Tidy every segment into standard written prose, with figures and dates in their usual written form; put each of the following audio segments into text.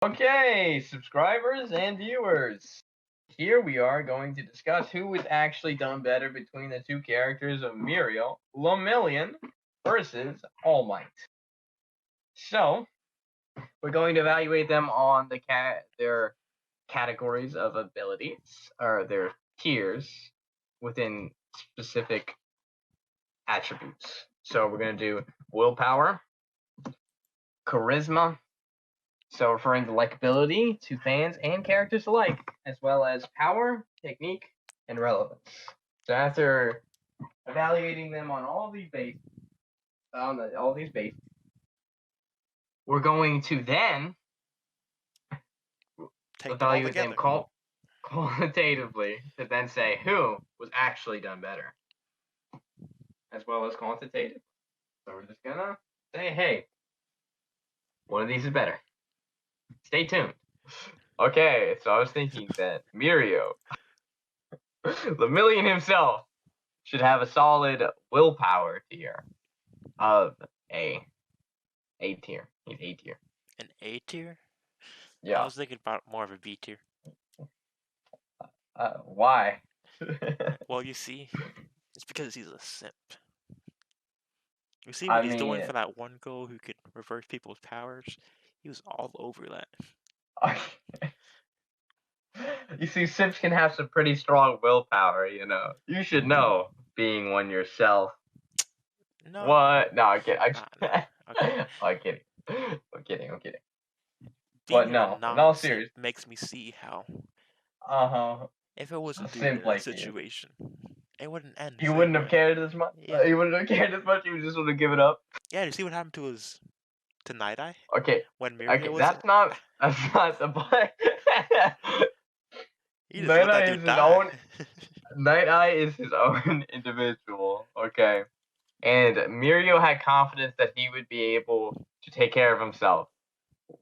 Okay, subscribers and viewers. Here we are going to discuss who was actually done better between the two characters of Mirio, Lemillion versus All Might. So, we're going to evaluate them on their categories of abilities, or their tiers within specific attributes. So, we're going to do willpower, charisma, so referring to likability to fans and characters alike, as well as power, technique, and relevance. So after evaluating them on all these bases, we're going to then evaluate them qualitatively to then say who was actually done better, as well as quantitative. So we're just gonna say, hey, one of these is better. Stay tuned. Okay, so I was thinking that Mirio, Lemillion himself, should have a solid willpower tier of A tier. He's A tier. An A tier? Yeah. I was thinking about more of a B tier. Why? Well, you see, it's because he's a simp. You see what he's doing for that one girl who could reverse people's powers? He was all over that. You see, simps can have some pretty strong willpower, you know. You should know, being one yourself. No. What? No, I'm kidding. Okay. I'm kidding. I'm kidding. Being But no, in all seriousness, makes me see how. If it wasn't dude in that situation, it wouldn't end. You wouldn't have cared as much. Yeah. You wouldn't have cared as much. You just would have given up. Yeah. You see what happened to Night Eye? Okay. When Mirio was that's not the point. Night Eye is his own. Night Eye is his own individual. Okay. And Mirio had confidence that he would be able to take care of himself.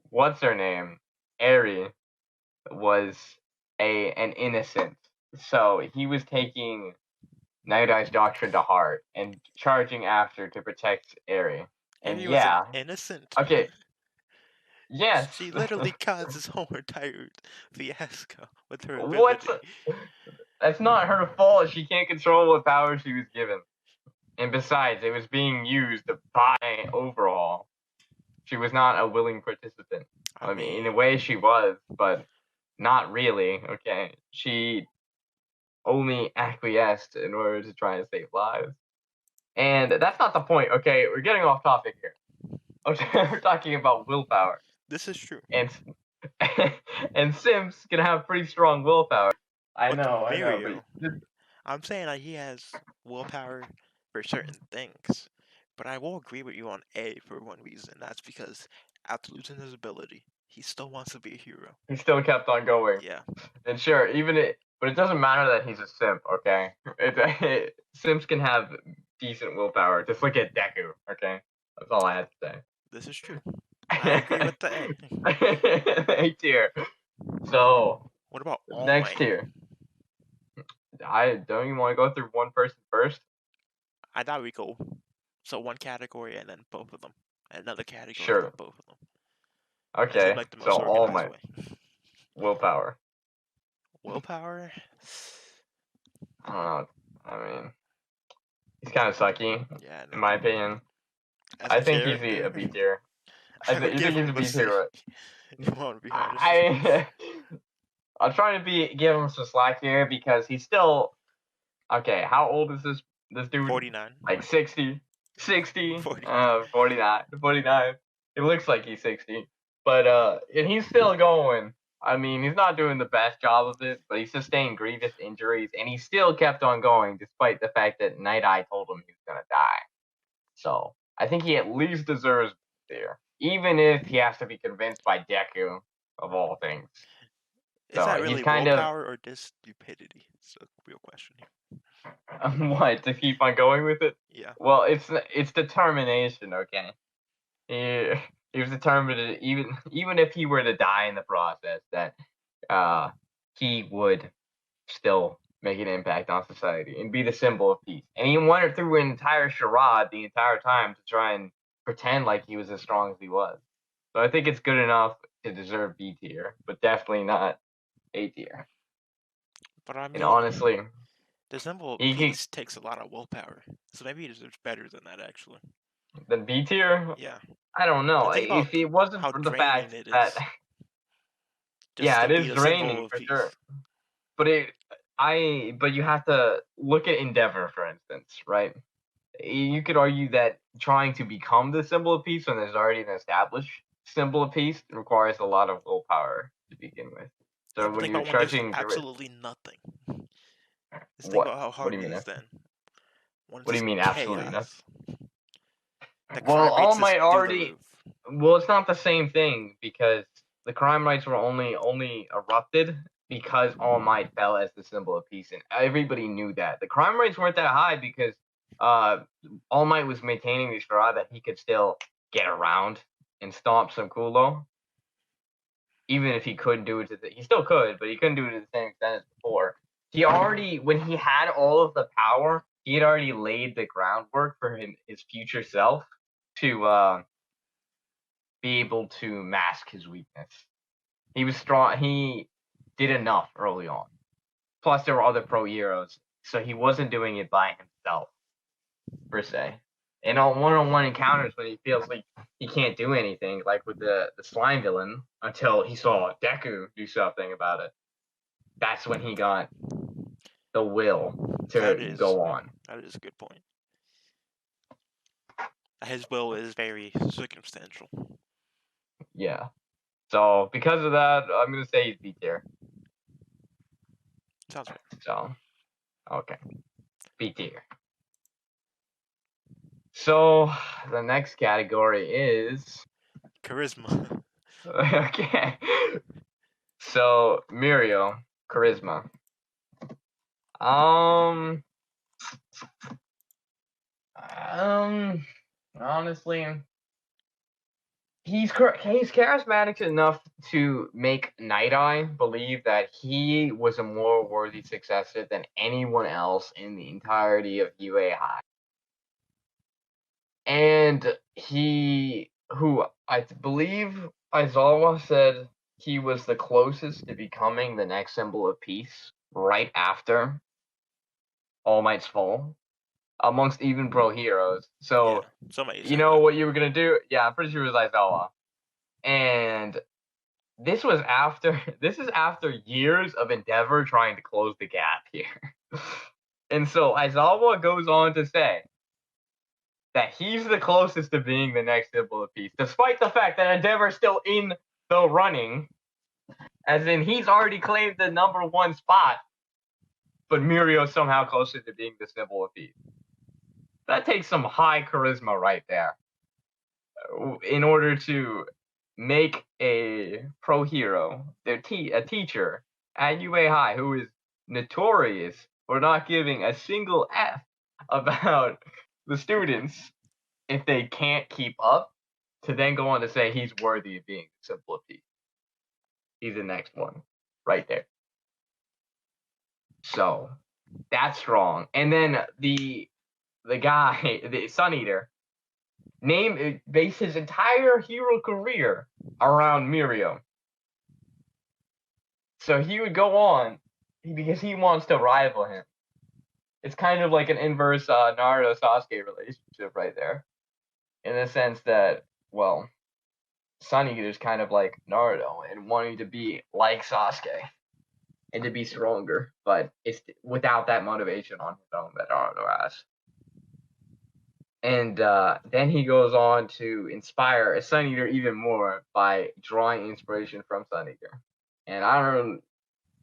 What's her name? Eri was an innocent. So he was taking Night Eye's doctrine to heart and charging after to protect Eri. And Eri was innocent. Okay. Yes. She literally caused this whole entire fiasco with her ability. That's not her fault. She can't control what power she was given. And besides, it was being used by Overhaul. She was not a willing participant. I mean, in a way she was, but not really, okay? She only acquiesced in order to try and save lives. And that's not the point, okay? We're getting off topic here. Okay, we're talking about willpower. This is true. And Sims can have pretty strong willpower. I know. But I'm saying that he has willpower for certain things, but I will agree with you on A for one reason. That's because after losing his ability, he still wants to be a hero. He still kept on going. Yeah. And sure, but it doesn't matter that he's a simp, okay? Simps can have decent willpower. Just look at Deku, okay? That's all I had to say. This is true. I agree with the A. A tier. So, what about next tier? Don't you want to go through one person first? I thought we go one category and then both of them. Another category and then both of them. Okay, so All Might. Willpower. Willpower? I don't know. I mean, he's kind of sucky, in my opinion. I think he's a B tier. I think he's a B tier. You want to be honest? I'm trying to give him some slack here because he's still okay. How old is this dude? 49. Like 60, 49. 49. It looks like he's 60, but and he's still going. I mean, he's not doing the best job of it, but he sustained grievous injuries, and he still kept on going despite the fact that Night Eye told him he was gonna die. So I think he at least deserves there, even if he has to be convinced by Deku, of all things. Is that really willpower or just stupidity? It's a real question here. What, to keep on going with it? Yeah. Well, it's determination, okay? He was determined, even if he were to die in the process, that he would still make an impact on society and be the symbol of peace. And he went through an entire charade the entire time to try and pretend like he was as strong as he was. So I think it's good enough to deserve B tier, but definitely not A tier. But I And mean, honestly, the symbol of he can peace takes a lot of willpower, so maybe he deserves better than that, actually. then B tier. Yeah. I don't know. And think If about it wasn't how for the draining fact it that is just yeah, to it be is the draining symbol of for sure. peace. But you have to look at Endeavor, for instance, right? You could argue that trying to become the symbol of peace when there's already an established symbol of peace requires a lot of willpower to begin with. Yeah, So but when think you're about when there's charging the absolutely nothing. Just think what? about how What hard do it you mean? is then. When it's What do you just mean absolutely nothing? chaos. The Well, crime All rates is Might through the already. roof. Well, it's not the same thing because the crime rates were only erupted because All Might fell as the symbol of peace, and everybody knew that. The crime rates weren't that high because All Might was maintaining the straw that he could still get around and stomp some Kulo. Even if he couldn't do it he still could, but he couldn't do it to the same extent as before. He already, when he had all of the power, he had already laid the groundwork for his future self to be able to mask his weakness. He was strong. He did enough early on. Plus, there were other pro heroes, so he wasn't doing it by himself per se. And on one-on-one encounters, when he feels like he can't do anything, like with the slime villain, until he saw Deku do something about it, that's when he got the will to go on. That is a good point. His will is very circumstantial. Yeah. So because of that, I'm gonna say he's B tier. Sounds fair. So, okay, B tier. So the next category is Charisma. okay. So Mirio, charisma. Um, honestly, he's charismatic enough to make Night Eye believe that he was a more worthy successor than anyone else in the entirety of UA High. And who I believe Aizawa said he was the closest to becoming the next symbol of peace right after All Might's fall, amongst even pro heroes. So, Yeah, somebody you said know that. what you were going to do? Yeah, I'm pretty sure it was Aizawa. And this is after years of endeavor trying to close the gap here. And so Aizawa goes on to say that he's the closest to being the next symbol of peace, despite the fact that Endeavor's still in the running, as in he's already claimed the #1 spot, but Mirio's somehow closer to being the symbol of peace. That takes some high charisma right there. In order to make a pro hero, a teacher at UA High who is notorious for not giving a single F about the students if they can't keep up, to then go on to say he's worthy of being the symbol of peace. He's the next one right there. So that's strong. And then the guy, the Sun Eater, based his entire hero career around Mirio. So he would go on because he wants to rival him. It's kind of like an inverse Naruto Sasuke relationship right there, in the sense that, well, Sun Eater's kind of like Naruto and wanting to be like Sasuke and to be stronger, but it's without that motivation on his own that Naruto has. And then he goes on to inspire a Sun Eater even more by drawing inspiration from Sun Eater. And I don't know,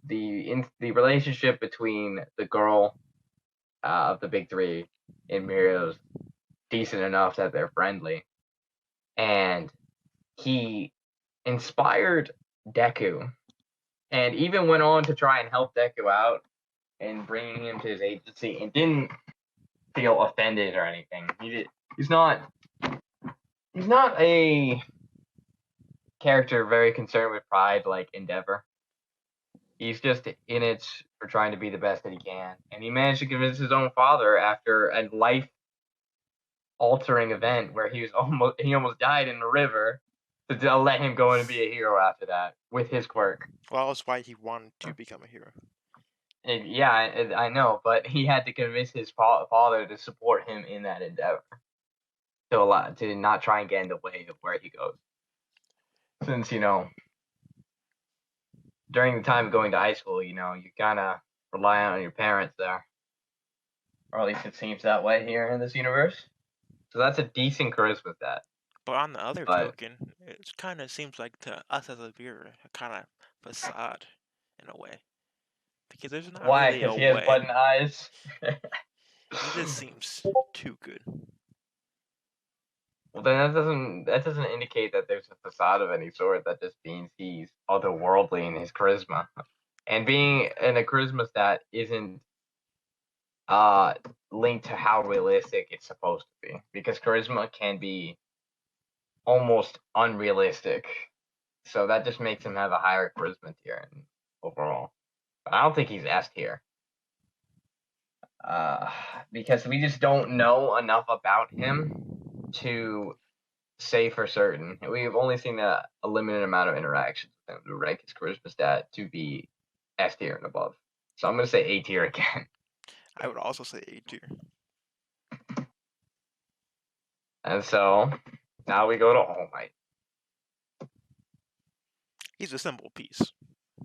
the relationship between the girl of the big three and Mirio's decent enough that they're friendly. And he inspired Deku and even went on to try and help Deku out and bringing him to his agency and didn't feel offended or anything. He's not a character very concerned with pride like Endeavor. He's just in it for trying to be the best that he can. And he managed to convince his own father after a life altering event where he almost died in the river to let him go and be a hero after that with his quirk. Well, that's why he wanted to become a hero. Yeah, I know, but he had to convince his father to support him in that endeavor. To not try and get in the way of where he goes. Since, during the time of going to high school, you kind of rely on your parents there. Or at least it seems that way here in this universe. So that's a decent charisma stat. But on the other token, it kind of seems like to us as a viewer, a kind of facade in a way. Because there's not really a way. Why? Because he has button eyes? He just seems too good. Well, then that doesn't indicate that there's a facade of any sort. That just means he's otherworldly in his charisma. And being in a charisma stat isn't linked to how realistic it's supposed to be, because charisma can be almost unrealistic. So that just makes him have a higher charisma tier overall. But I don't think he's S tier. Because we just don't know enough about him to say for certain. We've only seen a limited amount of interactions with him to rank his charisma stat to be S tier and above. So I'm going to say A tier again. I would also say A tier. And so now we go to All Might. He's a simple piece.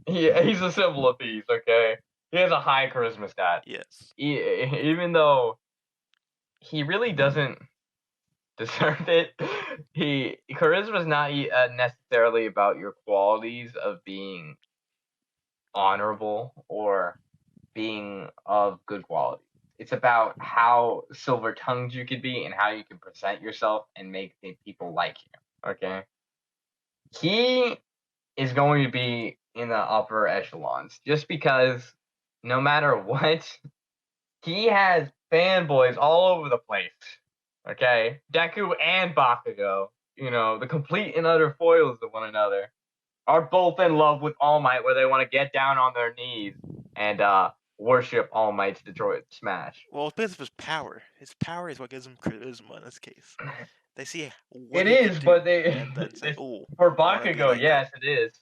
Yeah, he's a simple piece, okay? He has a high charisma stat. Yes. Even though he really doesn't deserve it. Charisma is not necessarily about your qualities of being honorable or being of good quality. It's about how silver-tongued you can be and how you can present yourself and make people like you. Okay? He is going to be in the upper echelons just because no matter what, he has fanboys all over the place. Okay? Deku and Bakugo, the complete and utter foils of one another, are both in love with All Might, where they want to get down on their knees and worship All Might's Detroit Smash. Well, it's because of his power. His power is what gives him charisma in this case. They see what it he is, can but do, they and then say, "Oh, for Bakugo, yes, it is."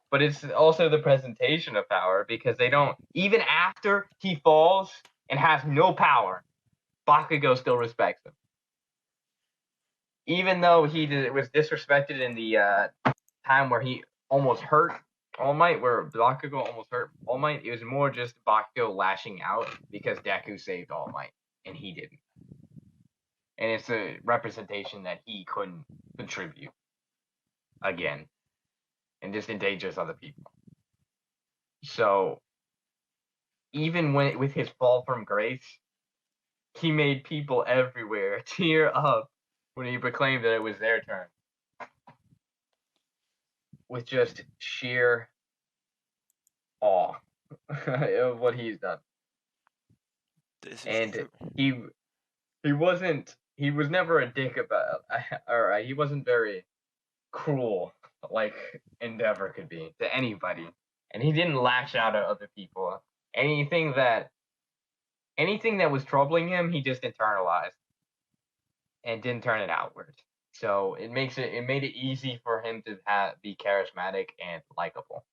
But it's also the presentation of power, because they don't, even after he falls and has no power, Bakugo still respects him. Even though he was disrespected in the time where he almost hurt All Might, where Bakugo almost hurt All Might, it was more just Bakugo lashing out because Deku saved All Might, and he didn't. And it's a representation that he couldn't contribute again, and just endangers other people. So, even with his fall from grace, he made people everywhere tear up when he proclaimed that it was their turn, with just sheer awe of what he's done. And he was never a dick about, alright, he wasn't very cruel like Endeavor could be to anybody, and he didn't lash out at other people. Anything that was troubling him, he just internalized and didn't turn it outward. So it made it easy for him to be charismatic and likable.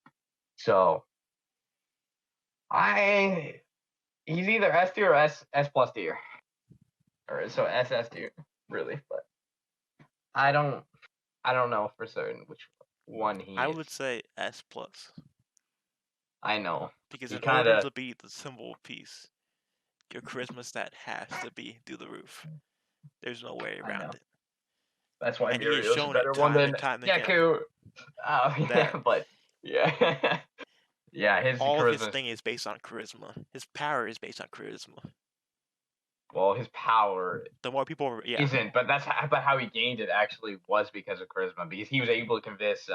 So he's either S tier or S plus tier, or so SS tier, really. But I don't know for certain which one he is. I would say S plus. I know, because in order to be the symbol piece, your charisma stat has to be through the roof. There's no way around it. That's why Mirio is a better one than Deku. Yeah, but yeah. Yeah, his thing is based on charisma. His power is based on charisma. Well, his power, the more people, isn't, but how he gained it actually was because of charisma, because he was able to convince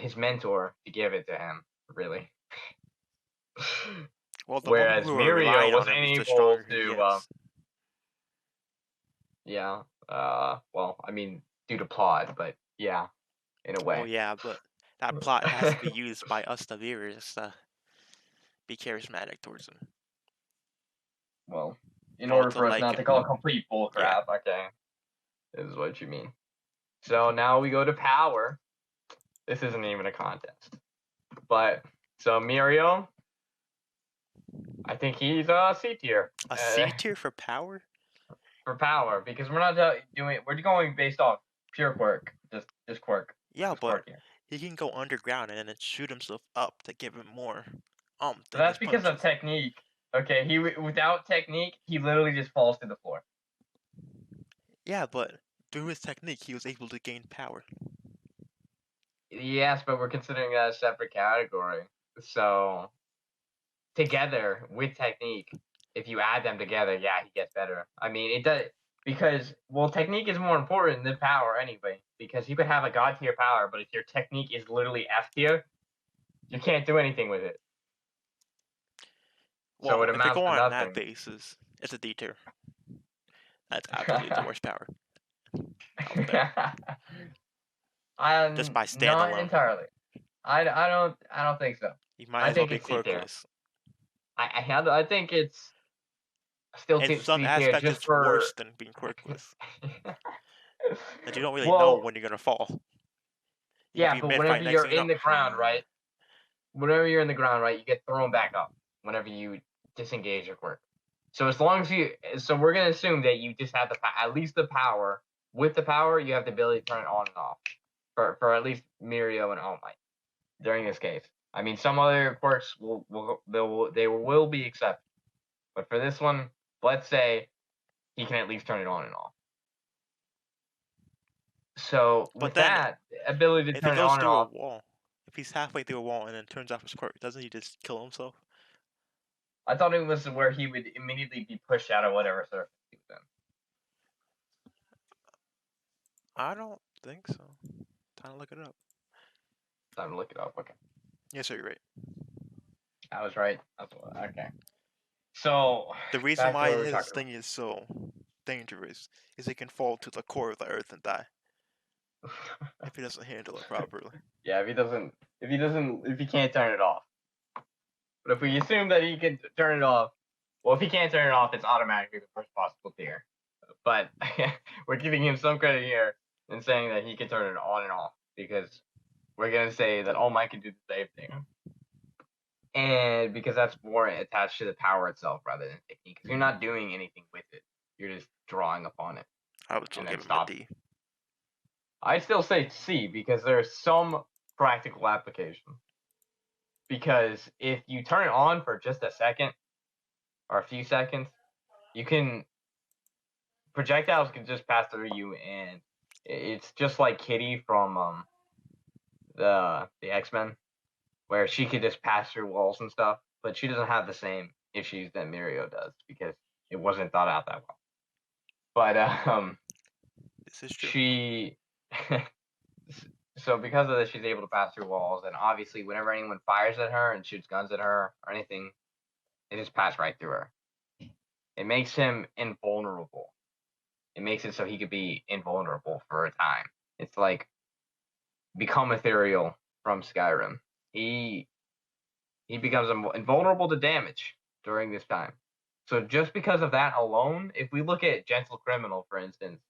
his mentor to give it to him, really. Well, whereas Mirio was unable to. Well, I mean, due to plot, but yeah, in a way. Well, yeah, but that plot has to be used by us, the viewers, to be charismatic towards him. Well, in order for us not to call complete bullcrap, okay. is what you mean. So now we go to power. This isn't even a contest. But, so Mirio, I think he's a C tier. A C tier for power? For power, because we're not we're going based off pure quirk. Just quirk. Yeah, just but quirk he can go underground and then shoot himself up to give him more. So that's because of technique. Okay, without technique, he literally just falls to the floor. Yeah, but through his technique, he was able to gain power. Yes, but we're considering that a separate category. So together with technique, if you add them together, yeah, he gets better. I mean, it does because technique is more important than power anyway. Because you could have a god tier power, but if your technique is literally F tier, you can't do anything with it. Well, So it if you amounts go to on nothing. that basis, it's a D tier. That's absolutely the worst power out there. Just by standalone. Not entirely. I don't think so. You might as well be quirkless. I think it's still in some aspects it's worse than being quirkless. And you don't really know when you're gonna fall. Yeah, but whenever you're in the ground, right? Whenever you're in the ground, right, you get thrown back up whenever you disengage your quirk. So as long as so we're gonna assume that you just have at least the power. With the power, you have the ability to turn it on and off for at least Mirio and All Might during this case. I mean, some other quirks they will be accepted, but for this one, let's say he can at least turn it on and off. So with that ability to turn it on and off, if he's halfway through a wall and then turns off his quirk, doesn't he just kill himself? I thought it was where he would immediately be pushed out of whatever surface he was in. I don't think so. Time to look it up. Time to look it up. Okay. Yes, sir, you're right. I was right. Okay. So the reason why his thing is so dangerous is it can fall to the core of the earth and die if he doesn't handle it properly. Yeah, if he can't turn it off. But if we assume that he can turn it off, well, if he can't turn it off, it's automatically the first possible tier. But we're giving him some credit here and saying that he can turn it on and off because we're gonna say that All Might can do the same thing. And because that's more attached to the power itself rather than technique. Because you're not doing anything with it. You're just drawing upon it. I would still give him a D. I'd still say C because there's some practical application. Because if you turn it on for just a second or a few seconds, you can projectiles can just pass through you, and it's just like Kitty from the X-Men, where she could just pass through walls and stuff, but she doesn't have the same issues that Mirio does because it wasn't thought out that well. But this is true. She so because of this, she's able to pass through walls, and obviously, whenever anyone fires at her and shoots guns at her or anything, it just passes right through her. It makes him invulnerable. It makes it so he could be invulnerable for a time. It's like become ethereal from Skyrim. He becomes invulnerable to damage during this time. So just because of that alone, if we look at Gentle Criminal, for instance,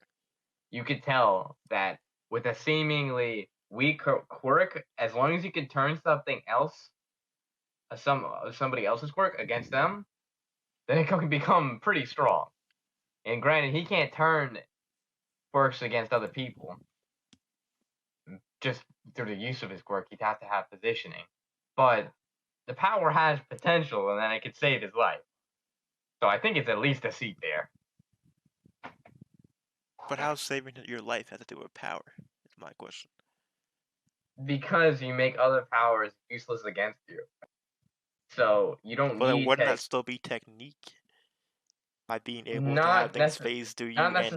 you could tell that with a seemingly weak quirk, as long as you can turn something else, somebody else's quirk against them, then it can become pretty strong. And granted, he can't turn quirks against other people just through the use of his quirk. He'd have to have positioning. But the power has potential, and then it could save his life. So I think it's at least a C there. But how's saving your life have to do with power? Is my question. Because you make other powers useless against you. So you don't need. But wouldn't that still be technique? By being able to have things phase through you and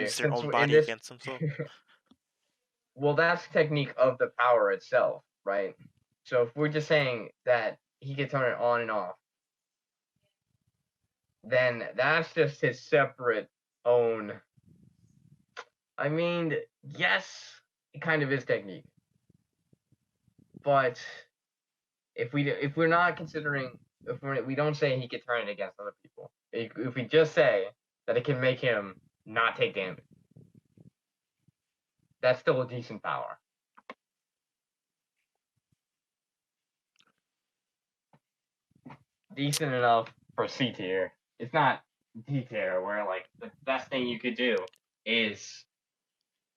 use their own body against themselves? Well, that's technique of the power itself, right? So if we're just saying that he can turn it on and off, then that's just his separate own. I mean, yes, it kind of is technique. But if we're not considering, we don't say he can turn it against other people. If we just say that it can make him not take damage, that's still a decent power. Decent enough for C tier. It's not D tier where like the best thing you could do is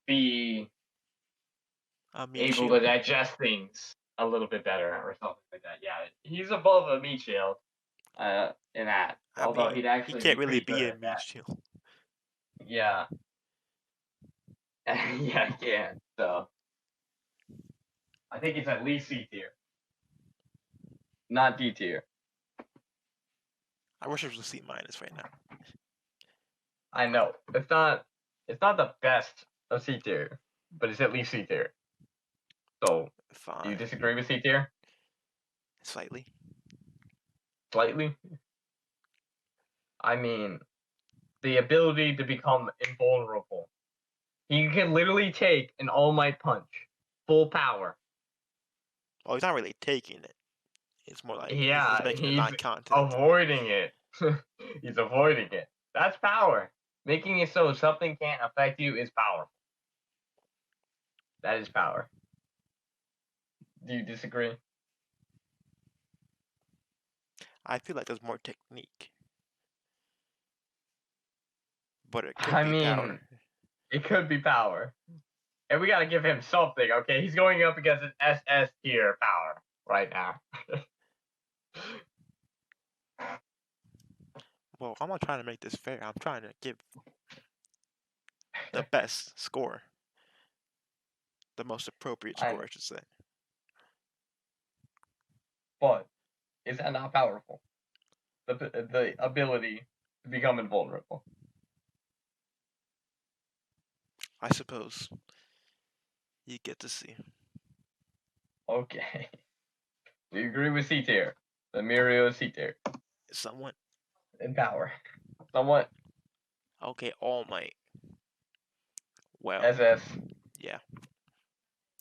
be able to digest things a little bit better or something like that. Yeah, he's above a meat shield in that. Although he'd actually he can't be really pretty be good a at meat that. shield. Yeah. Yeah, he can. So I think it's at least C tier. Not D tier. I wish it was a C minus right now. I know. It's not the best of C tier, but it's at least C tier. So Fine. do you disagree with C tier? Slightly. Slightly? I mean, the ability to become invulnerable. He can literally take an All Might punch, full power. Well, he's not really taking it. It's more like Yeah, he's just making it non-contact. Avoiding it. He's avoiding it. That's power. Making it so something can't affect you is powerful. That is power. Do you disagree? I feel like there's more technique. But it could be power. It could be power. And we gotta give him something, okay? He's going up against an SS tier power right now. Well, I'm not trying to make this fair. I'm trying to give the best score. The most appropriate score, I should say. But is that not powerful? The ability to become invulnerable. I suppose. You get to see. Okay. Do you agree with C tier? The Mirio C tier. Somewhat. In power. Somewhat. Okay, All Might. Well. SS. Yeah.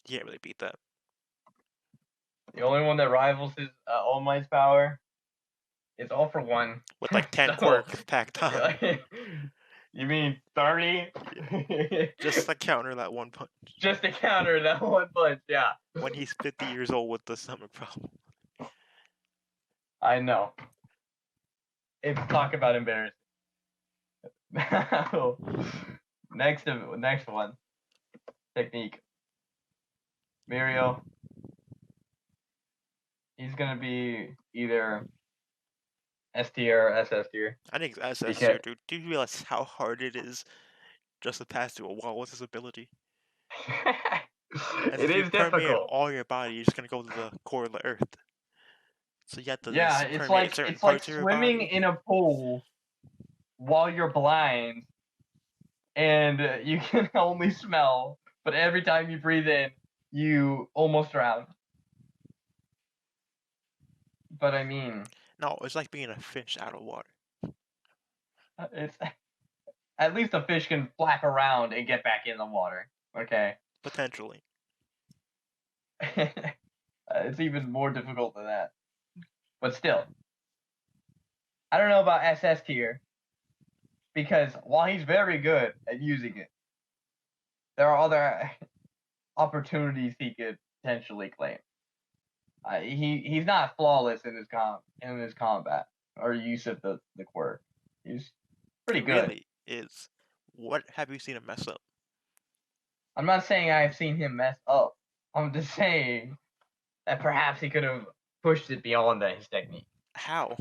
You can't really beat that. The only one that rivals his All Might's power is All for One. With like 10 quirks packed on. You mean 30? Just to counter that one punch. Just to counter that one punch, yeah. When he's 50 years old with the stomach problem. I know. It's talk about embarrassing. Next one. Technique. Mirio. He's gonna be either S tier or SS tier. I think SS tier, dude. Do you realize how hard it is just to pass through a wall with this ability? It is difficult. All your body, you're just gonna go to the core of the earth. So you have to it's like swimming in a pool while you're blind and you can only smell, but every time you breathe in, you almost drown. But I mean, no, it's like being a fish out of water. It's at least a fish can flap around and get back in the water. Okay. Potentially. It's even more difficult than that. But still, I don't know about SS tier because while he's very good at using it, there are other opportunities he could potentially claim. He's not flawless in his combat or use of the quirk. He's pretty good. Really is. What have you seen him mess up? I'm not saying I've seen him mess up. I'm just saying that perhaps he could have pushed it beyond his technique. How?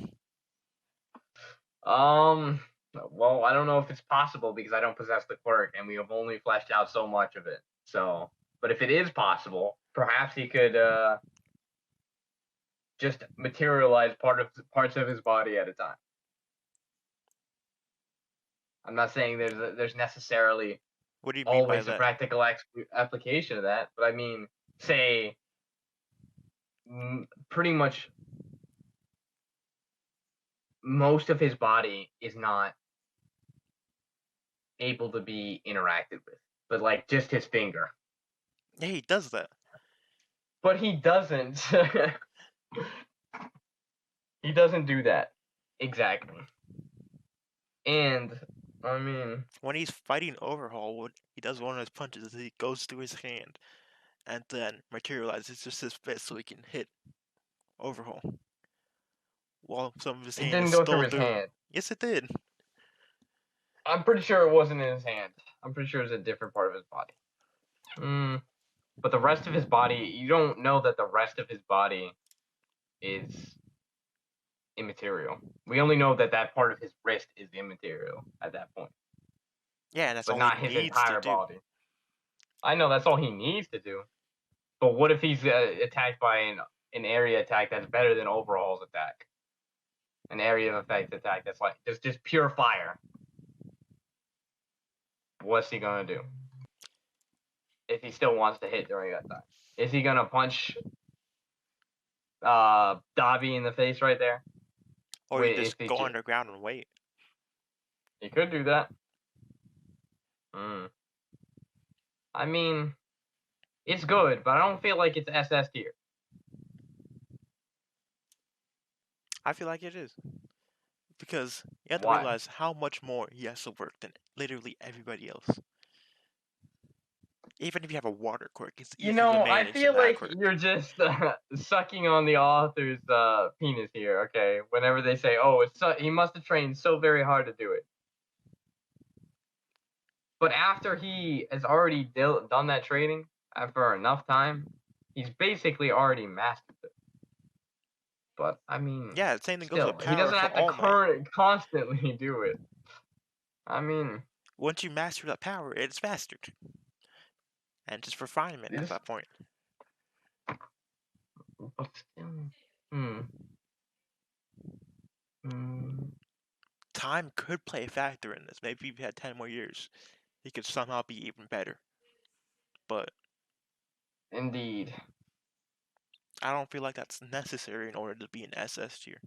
Well, I don't know if it's possible because I don't possess the quirk and we have only fleshed out so much of it. So, but if it is possible, perhaps he could just materialize parts of his body at a time. I'm not saying there's necessarily what do you mean always by that? A practical application of that, but I mean, say, pretty much most of his body is not able to be interacted with, but like just his finger. Yeah, he does that. But he doesn't. He doesn't do that exactly. And I mean, when he's fighting Overhaul, He does one of his punches, he goes through his hand, and then materializes just his fist so he can hit Overhaul. While some of his It hand is didn't go through still his through. hand. Yes, it did. I'm pretty sure it wasn't in his hand. I'm pretty sure it was a different part of his body. But the rest of his body, you don't know that the rest of his body is immaterial. We only know that that part of his wrist is immaterial at that point. Yeah, and that's But all he not his needs to entire do. body. I know that's all he needs to do. But what if he's attacked by an area attack that's better than Overhaul's attack? An area of effect attack that's like just pure fire. What's he gonna do? If he still wants to hit during that time. Is he gonna punch Davi in the face right there? Or you just go underground and wait. He could do that. I mean, it's good, but I don't feel like it's SS tier. I feel like it is. Because you have to Why? realize how much more he has to work than literally everybody else. Even if you have a water quirk, it's easy to manage. I feel like you're just sucking on the author's penis here, okay? Whenever they say, oh, he must have trained so very hard to do it. But after he has already done that training, after enough time, he's basically already mastered it. But, I mean, yeah, same thing still, goes with power. He doesn't have to constantly do it. I mean... Once you master that power, it's mastered. And just refinement at that point. But still... Time could play a factor in this. Maybe if he had 10 more years, he could somehow be even better. But... Indeed. I don't feel like that's necessary in order to be an SS tier.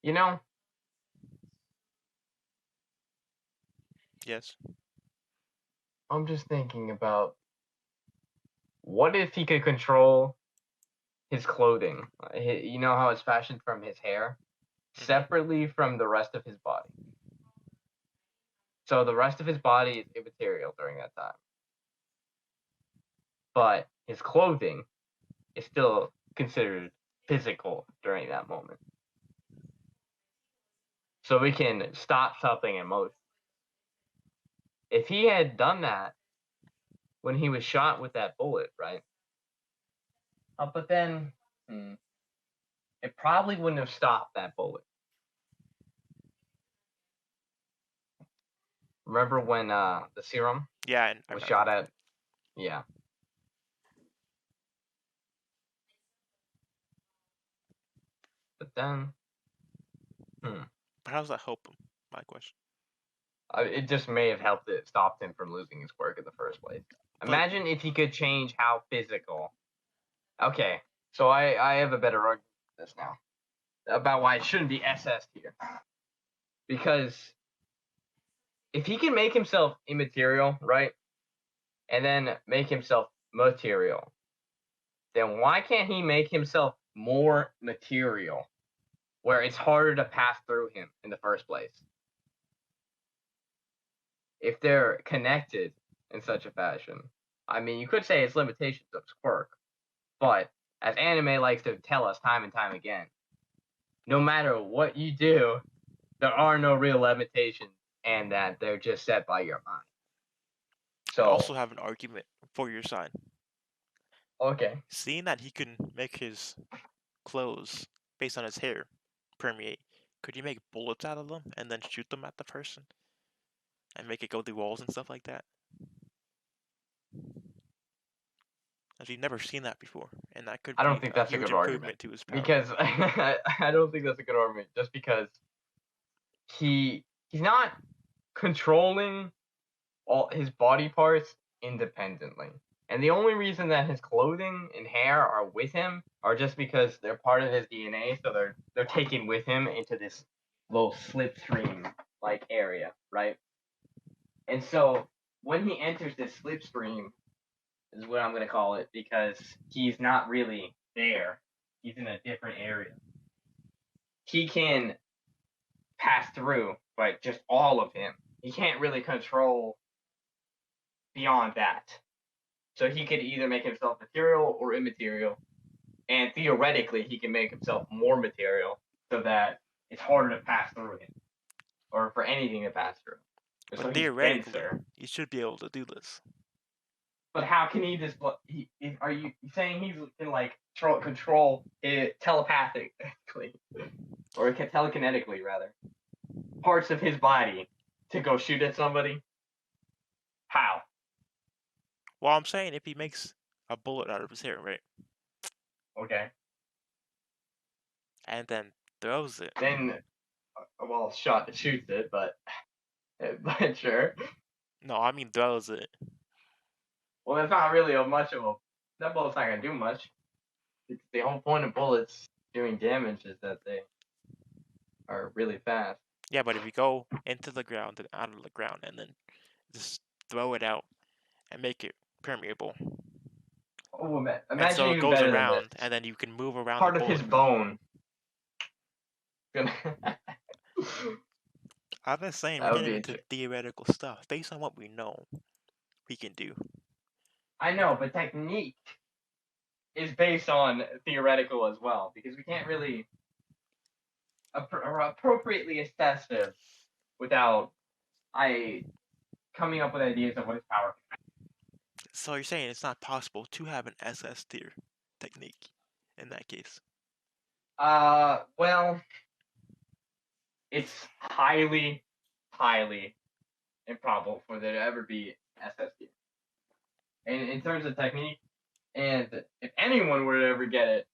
You know? Yes. I'm just thinking about what if he could control his clothing? You know how it's fashioned from his hair? Separately from the rest of his body. So the rest of his body is immaterial during that time. But his clothing is still considered physical during that moment. So we can stop something in motion. If he had done that when he was shot with that bullet, right? But then it probably wouldn't have stopped that bullet. Remember when the serum was shot at? Yeah. But then, But how does that help him? My question. It just may have helped it stopped him from losing his quirk in the first place. Imagine if he could change how physical. Okay, so I have a better argument for this now about why it shouldn't be SS here. Because if he can make himself immaterial, right, and then make himself material, then why can't he make himself more material, where it's harder to pass through him in the first place? If they're connected in such a fashion. I mean, you could say it's limitations of his quirk, but as anime likes to tell us time and time again, no matter what you do, there are no real limitations, and that they're just set by your mind. So I also have an argument for your side. Okay. Seeing that he can make his clothes based on his hair permeate, could you make bullets out of them and then shoot them at the person? And make it go through walls and stuff like that? As you've never seen that before, and that could be a huge improvement to his power. Because I don't think that's a good argument, just because he's not controlling all his body parts independently. And the only reason that his clothing and hair are with him are just because they're part of his DNA, so they're taken with him into this little slipstream like area, right? And so when he enters this slipstream, is what I'm gonna call it, because he's not really there. He's in a different area. He can pass through, but just all of him. He can't really control beyond that. So he could either make himself material or immaterial. And theoretically, he can make himself more material so that it's harder to pass through him. Or for anything to pass through. But so theoretically, you should be able to do this. But how can he just? Are you saying he can like control it telepathically, or telekinetically rather, parts of his body to go shoot at somebody? How? Well, I'm saying if he makes a bullet out of his hair, right? Okay. And then throws it. Then, well, shoots it, but sure. No, I mean throws it. Well, that's not really much of a. That bullet's not gonna do much. The whole point of bullets doing damage is that they are really fast. Yeah, but if you go into the ground and out of the ground and then just throw it out and make it permeable. Oh, imagine and so it goes around, and then you can move around part the of bullet. his bone. I'm just saying, we're getting into theoretical stuff. Based on what we know, we can do. I know, but technique is based on theoretical as well, because we can't really appropriately assess this without coming up with ideas of what his power can be. So you're saying it's not possible to have an SS tier technique in that case? Well, it's highly, highly improbable for there to ever be SS tier. And in terms of technique, and if anyone were to ever get it,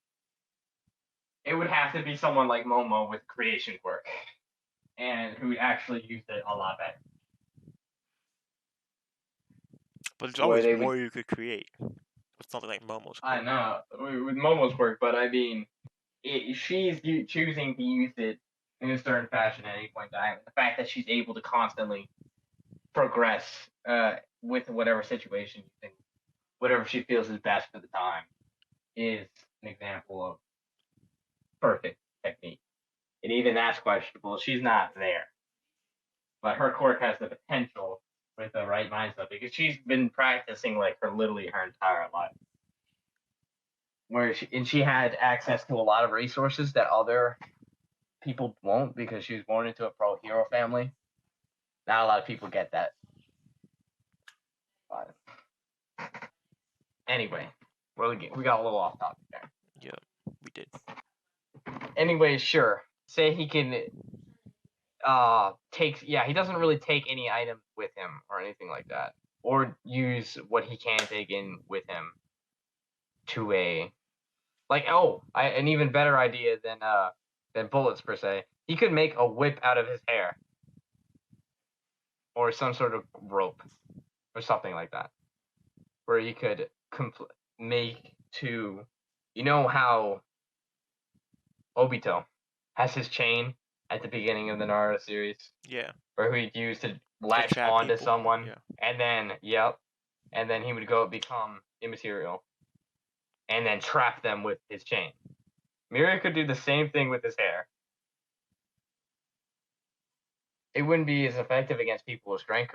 it would have to be someone like Momo with creation quirk, and who actually used it a lot better. But there's always more you could create with something like Momo's quirk. I know, with Momo's quirk, but I mean, she's choosing to use it in a certain fashion at any point in time. The fact that she's able to constantly progress with whatever situation you think, whatever she feels is best for the time, is an example of perfect technique. And even that's questionable. She's not there. But her quirk has the potential with the right mindset, because she's been practicing like literally her entire life. She had access to a lot of resources that other people won't, because she was born into a pro hero family. Not a lot of people get that. But anyway, we got a little off topic there. Yeah, we did. Anyway, sure. Say he can he doesn't really take any items with him or anything like that, or use what he can take in with him to an even better idea than bullets per se. He could make a whip out of his hair, or some sort of rope, or something like that, where he could make to, you know how Obito has his chain at the beginning of the Naruto series? Yeah. Where he'd use to latch onto someone, yeah. and then he would go become immaterial, and then trap them with his chain. Mirio could do the same thing with his hair. It wouldn't be as effective against people with strength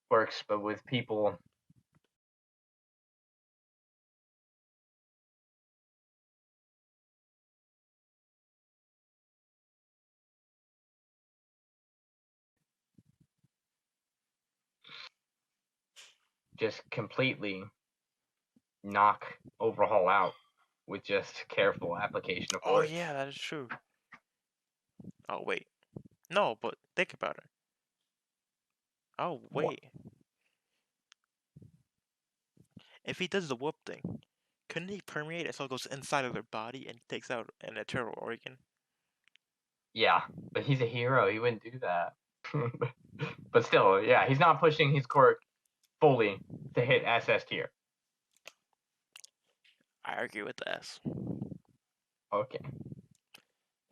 quirks, but with people just completely overhaul out with just careful application of force. Oh yeah, that is true. Oh wait. No, but think about it. Oh wait. What? If he does the whoop thing, couldn't he permeate it so it goes inside of their body and takes out an internal organ? Yeah, but he's a hero. He wouldn't do that. But still, yeah, he's not pushing his quirk fully to hit SS tier. I argue with S. Okay.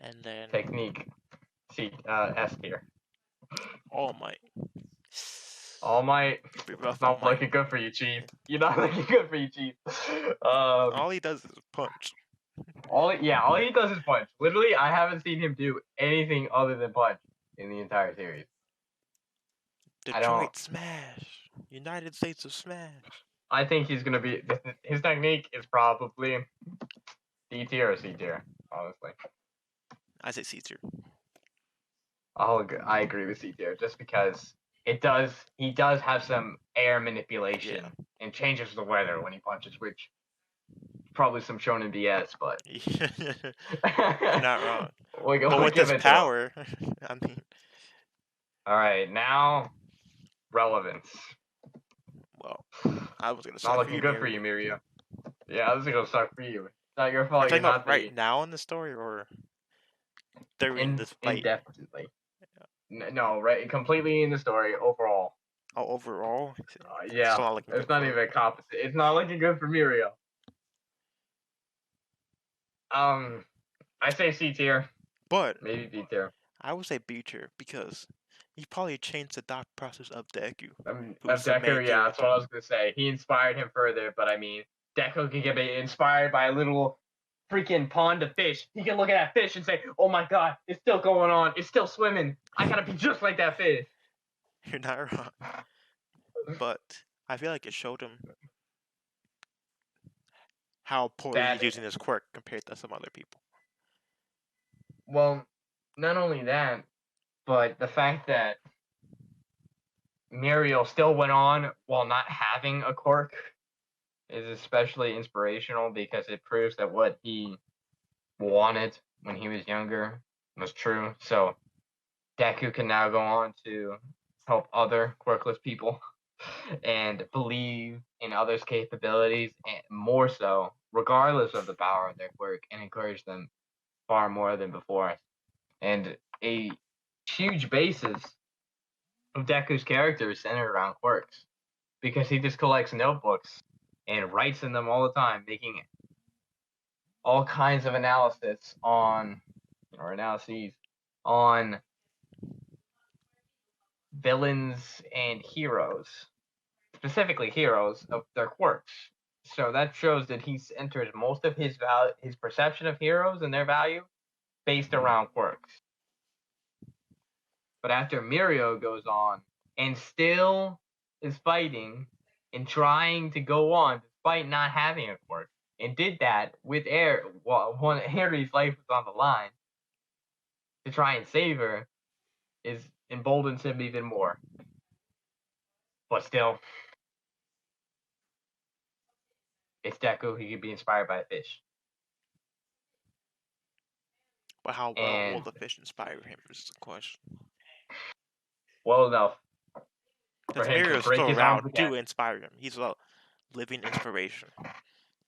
And then technique, S tier. All Might. All Might. It's not looking good for you, Chief. You're not looking good for you, Chief. All he does is punch. All he does is punch. Literally, I haven't seen him do anything other than punch. in the entire series. Detroit Smash. United States of Smash. I think he's gonna be. His technique is probably D tier or C tier. Honestly, I say C tier. I agree with C tier just because he does have some air manipulation and changes the weather when he punches, which probably some shonen BS, but You're not wrong. we'll with give his it power, I mean. All right, now relevance. Well, I was gonna Not suck looking good for you, Mirio. Yeah, this is gonna suck for you. It's not your fault. Are you talking about right now in the story or during this fight? Indefinitely. No, right, completely in the story overall. Oh, overall? Yeah, it's not even a composite. It's not looking good for Mirio. I say C tier, but maybe B tier. I would say B tier because he probably changed the thought process of Deku. Of Deku, yeah, that's what I was gonna say. He inspired him further, but I mean, Deku can get inspired by a little freaking pond of fish. He can look at that fish and say, "Oh my God, it's still going on. It's still swimming. I gotta be just like that fish." You're not wrong. But I feel like it showed him how poorly he's using his quirk compared to some other people. Well, not only that, but the fact that Mirio still went on while not having a quirk is especially inspirational because it proves that what he wanted when he was younger was true. So Deku can now go on to help other quirkless people and believe in others' capabilities, and more so, regardless of the power of their quirk, and encourage them far more than before. And a huge basis of Deku's character is centered around quirks, because he just collects notebooks and writes in them all the time, making all kinds of analyses on villains and heroes, specifically heroes, of their quirks. So that shows that he enters most of his perception of heroes and their value based around quirks. But after Mirio goes on and still is fighting and trying to go on despite not having a quirk, and did that with when Harry's life was on the line to try and save her, is emboldens him even more. But still, it's Deku. He could be inspired by a fish. But how well will the fish inspire him is the question. Well enough. Because Mirio's still around to inspire him. He's a living inspiration.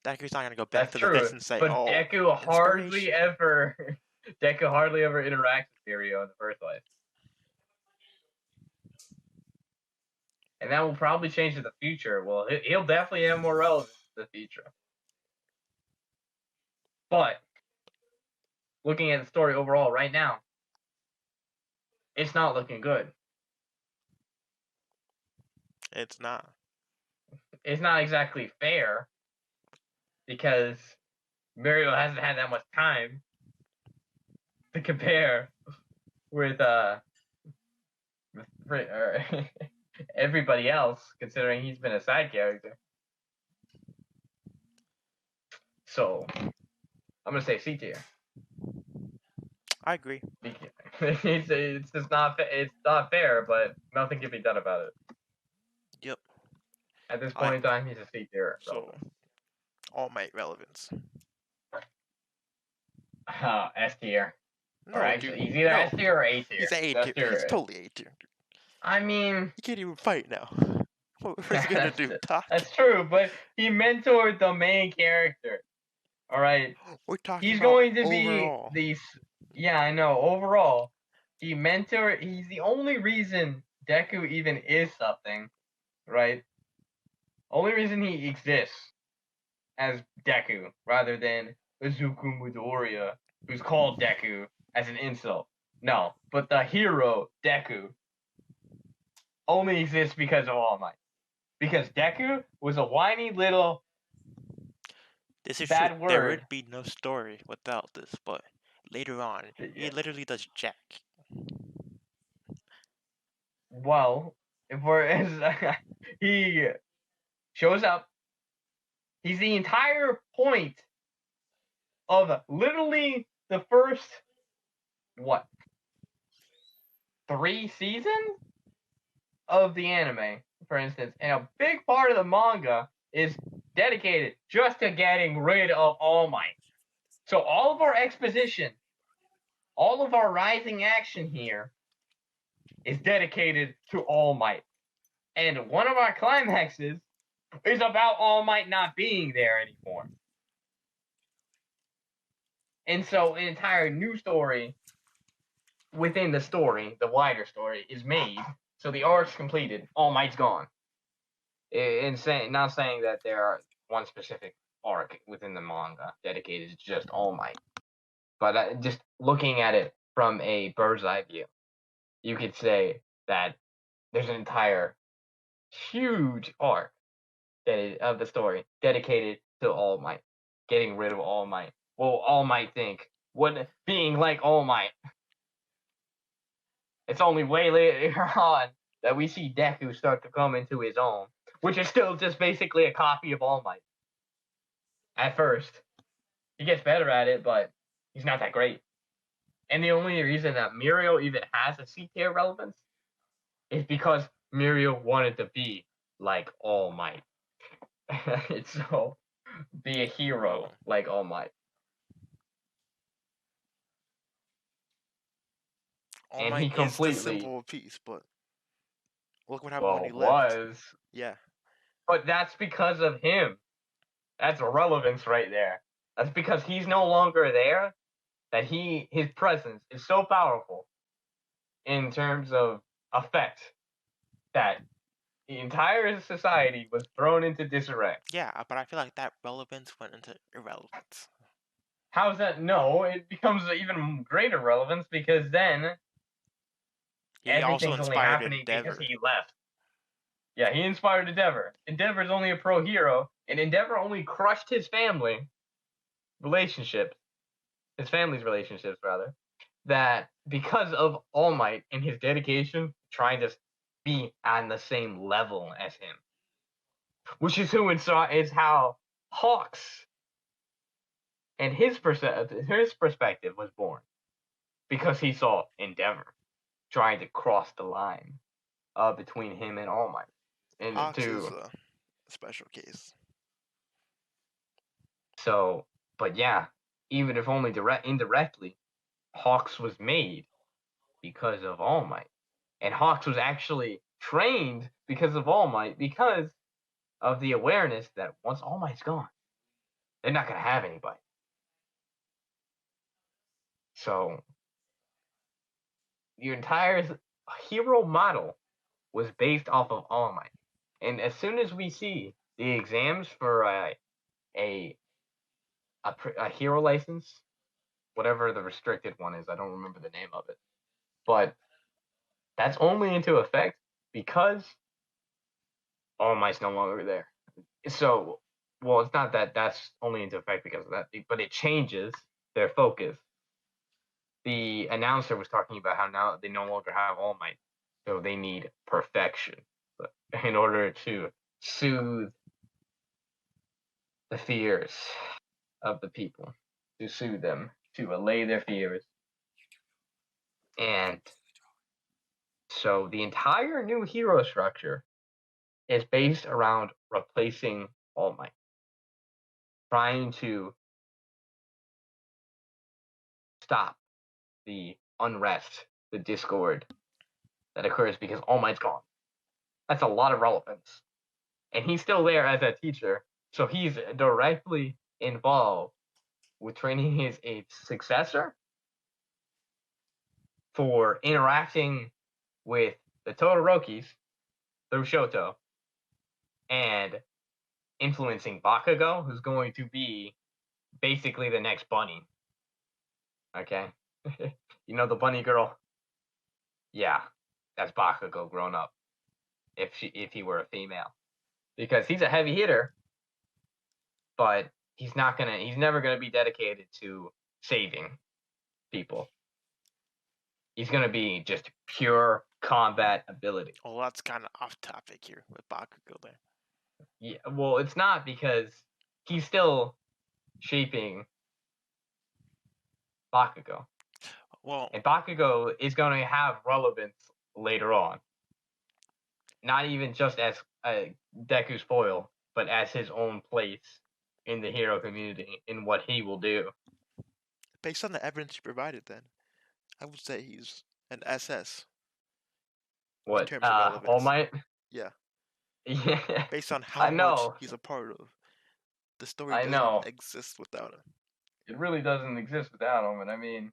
Deku's not gonna go back to the fish and say, but "Oh, Deku hardly ever interacts with Mirio in the first place." And that will probably change in the future. Well, he'll definitely have more relevance in the future. But looking at the story overall right now, it's not looking good. It's not. It's not exactly fair because Mirio hasn't had that much time to compare with everybody else, considering he's been a side character. So I'm gonna say C tier. I agree. It's just not fair, but nothing can be done about it. Yep. At this point in time, he's a C tier. So, All Might relevance. S tier. No, actually, he's either S tier or A tier. He's A tier. He's totally A tier. I mean, he can't even fight now. What was he gonna do? Talk? That's true, but he mentored the main character. All right. We're talking. He's going to overall. Be the. Yeah, I know. Overall, he's the only reason Deku even is something, right? Only reason he exists as Deku rather than Izuku Midoriya, who's called Deku as an insult. No, but the hero Deku only exists because of All Might. Because Deku was a whiny little bad word. There would be no story without this, but later on, he literally does jack. Well, if we're he shows up. He's the entire point of literally the first what 3 seasons of the anime, for instance, and a big part of the manga is dedicated just to getting rid of All Might. So all of our exposition, all of our rising action here is dedicated to All Might. And one of our climaxes is about All Might not being there anymore. And so an entire new story within the story, the wider story, is made. So the arc's completed. All Might's gone. Not saying that there are one specific arc within the manga dedicated to just All Might, but just looking at it from a bird's eye view, you could say that there's an entire huge arc of the story dedicated to All Might, getting rid of All Might. Well, All Might think what being like All Might. It's only way later on that we see Deku start to come into his own, which is still just basically a copy of All Might. At first, he gets better at it, but he's not that great. And the only reason that Mirio even has a C tier relevance is because Mirio wanted to be like All Might. So, be a hero like All Might. All And Might he is the completely symbol of peace, but look what happened when he left. was. Yeah. But that's because of him. That's relevance right there. That's because he's no longer there. That his presence is so powerful in terms of effect that the entire society was thrown into disarray. Yeah, but I feel like that relevance went into irrelevance. How's that? No, it becomes even greater relevance because then He also everything's only inspired happening Endeavor. because he left. Yeah, he inspired Endeavor. Endeavor's only a pro hero, and Endeavor only crushed his family's relationships, rather, that because of All Might and his dedication, trying to be on the same level as him, which is how Hawks and his perspective was born, because he saw Endeavor trying to cross the line between him and All Might, and Hawks is a special case. So, but yeah, even if only indirectly, Hawks was made because of All Might. And Hawks was actually trained because of All Might, because of the awareness that once All Might's gone, they're not going to have anybody. So, the entire hero model was based off of All Might. And as soon as we see the exams for a hero license, whatever the restricted one is, I don't remember the name of it, but that's only into effect because All Might's no longer there. So, well, it's not that that's only into effect because of that, but it changes their focus. The announcer was talking about how now they no longer have All Might, so they need perfection in order to soothe the fears of the people, to soothe them, to allay their fears. And so the entire new hero structure is based around replacing All Might, trying to stop the unrest, the discord that occurs because All Might's gone. That's a lot of relevance. And he's still there as a teacher, so he's directly involved with training his successor for interacting with the Todorokis through Shoto and influencing Bakugo, who's going to be basically the next bunny. Okay? You know the bunny girl? Yeah, that's Bakugo grown up. If he were a female. Because he's a heavy hitter, but he's never gonna be dedicated to saving people. he's gonna be just pure combat ability. Well, that's kind of off topic here with Bakugo there. Yeah, well, it's not because he's still shaping Bakugo. Well, And Bakugo is going to have relevance later on. Not even just as Deku's foil, but as his own place in the hero community, in what he will do. based on the evidence you provided, then I would say he's an SS. What? In terms of relevance. All Might? Yeah. Yeah. Based on how I much know. he's a part of. The story I doesn't know. exist without him. It really doesn't exist without him, and I mean,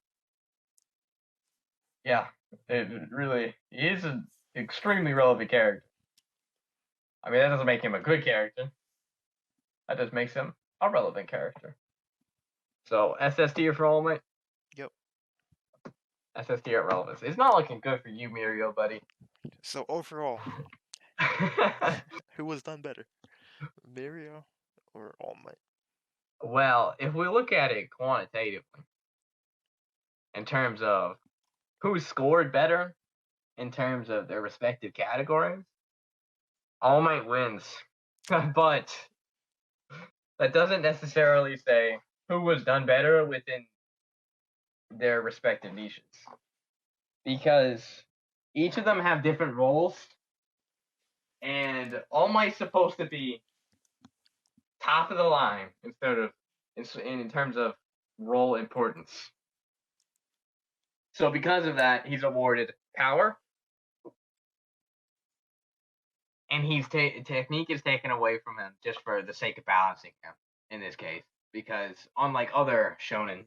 yeah, it really, he is an extremely relevant character. I mean, that doesn't make him a good character. That just makes him a relevant character. So, SS tier for All Might? Yep. SS tier at relevance. It's not looking good for you, Mirio, buddy. So overall, who was done better? Mirio or All Might? Well, if we look at it quantitatively, in terms of who scored better, in terms of their respective categories, All Might wins. But that doesn't necessarily say who was done better within their respective niches. Because each of them have different roles, and All Might's supposed to be top of the line instead of in terms of role importance. So because of that, he's awarded power, and technique is taken away from him just for the sake of balancing him in this case. Because unlike other shonen,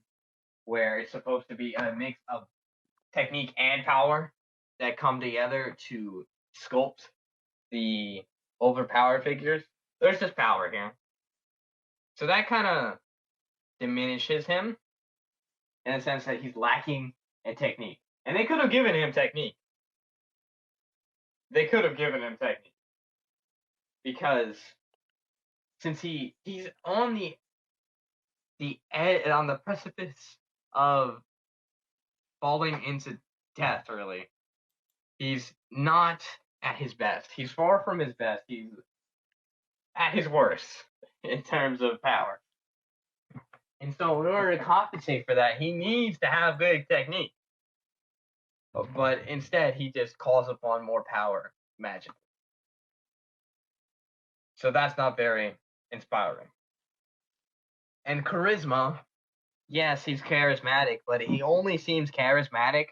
where it's supposed to be a mix of technique and power that come together to sculpt the overpowered figures, there's just power here. So that kind of diminishes him in the sense that he's lacking in technique. And they could have given him technique. They could have given him technique. Because since he's on the precipice of falling into death, really. He's not at his best. He's far from his best. He's at his worst in terms of power. And so in order to compensate for that, he needs to have good technique. But instead, he just calls upon more power magically. So that's not very inspiring. And charisma, yes, he's charismatic, but he only seems charismatic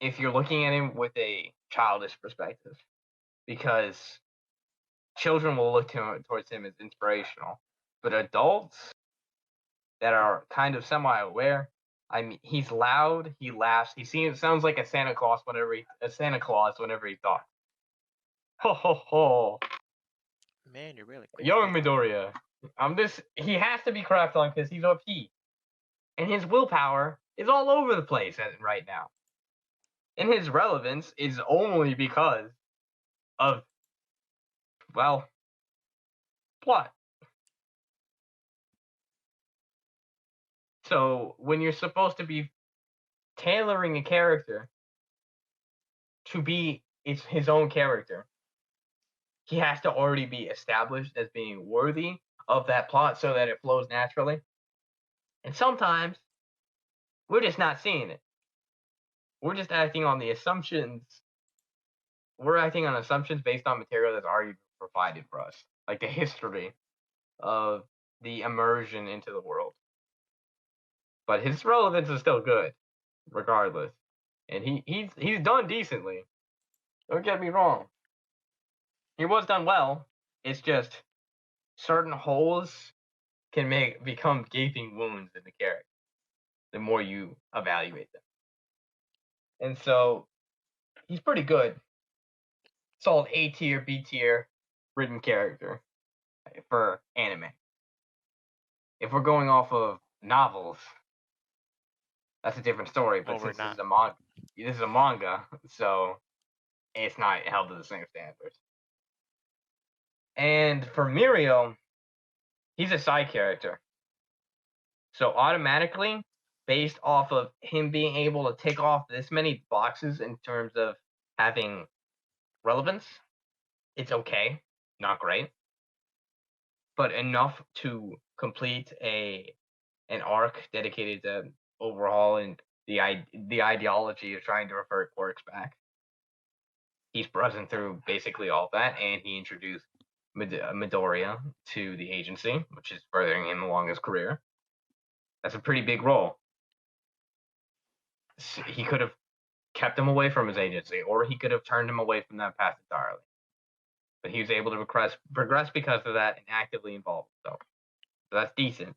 if you're looking at him with a childish perspective. Because children will look towards him as inspirational. But adults that are kind of semi-aware, I mean, he's loud, he laughs, sounds like a Santa Claus whenever he talks. Ho ho ho! Man, you're really Young Midoriya. He has to be crapped on because he's OP. And his willpower is all over the place right now. And his relevance is only because of, well, plot. So when you're supposed to be tailoring a character to be his own character, he has to already be established as being worthy of that plot so that it flows naturally. And sometimes we're just not seeing it. We're just acting on the assumptions. We're acting on assumptions based on material that's already provided for us, like the history of the immersion into the world. But his relevance is still good, regardless. And he's done decently. Don't get me wrong. He was done well. It's just certain holes can become gaping wounds in the character the more you evaluate them. And so he's pretty good. Solid A tier, B tier written character for anime. If we're going off of novels, that's a different story. But since this is a manga, so it's not held to the same standards. And for Mirio, he's a side character. So automatically, based off of him being able to tick off this many boxes in terms of having relevance. It's okay, not great, but enough to complete an arc dedicated to overhauling the ideology of trying to revert quirks back. He's buzzing through basically all that, and he introduced Midoriya to the agency, which is furthering him along his career. That's a pretty big role. So he could have kept him away from his agency, or he could have turned him away from that path entirely. But he was able to progress because of that and actively involved himself. So that's decent.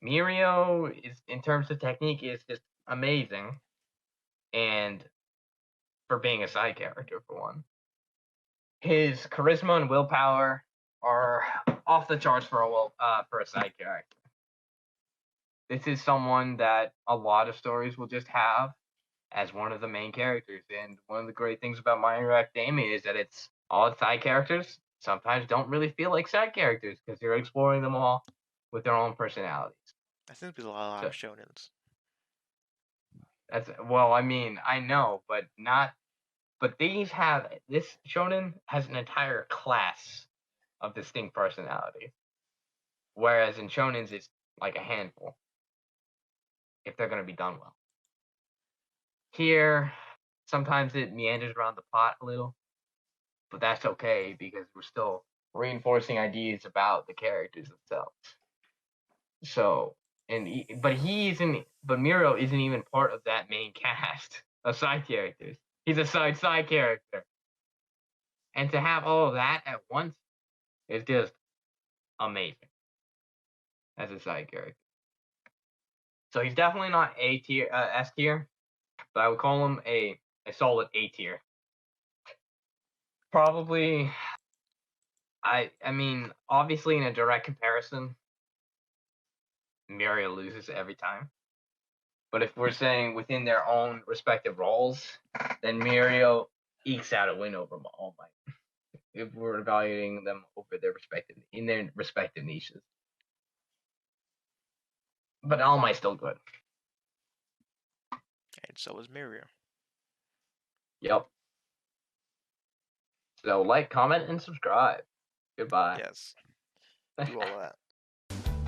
Mirio is, in terms of technique, is just amazing, and for being a side character for one, his charisma and willpower are off the charts for a side character. This is someone that a lot of stories will just have as one of the main characters, and one of the great things about My Hero Academia is that it's all its side characters sometimes don't really feel like side characters because you're exploring them all with their own personalities. I think there's a lot of shonens. Well, I mean, I know, but this shonen has an entire class of distinct personalities, whereas in shonens it's like a handful if they're going to be done well. Here, sometimes it meanders around the plot a little, but that's okay because we're still reinforcing ideas about the characters themselves. So, but Mirio isn't even part of that main cast of side characters. He's a side character, and to have all of that at once is just amazing as a side character. So he's definitely not A tier, S tier, but I would call him a solid A tier. Probably, I mean, obviously in a direct comparison, Mirio loses every time. But if we're saying within their own respective roles, then Mirio ekes out a win over All Might. If we're evaluating them over their respective niches. But All Might's still good. And so is Mirio. Yep. So like, comment, and subscribe. Goodbye. Yes. Do all that.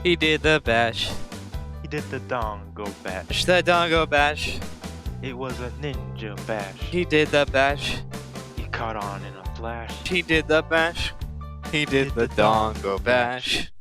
He did the bash. He did the Dango bash. The Dango bash. It was a ninja bash. He did the bash. He caught on in a flash. He did the bash. He did the Dango bash.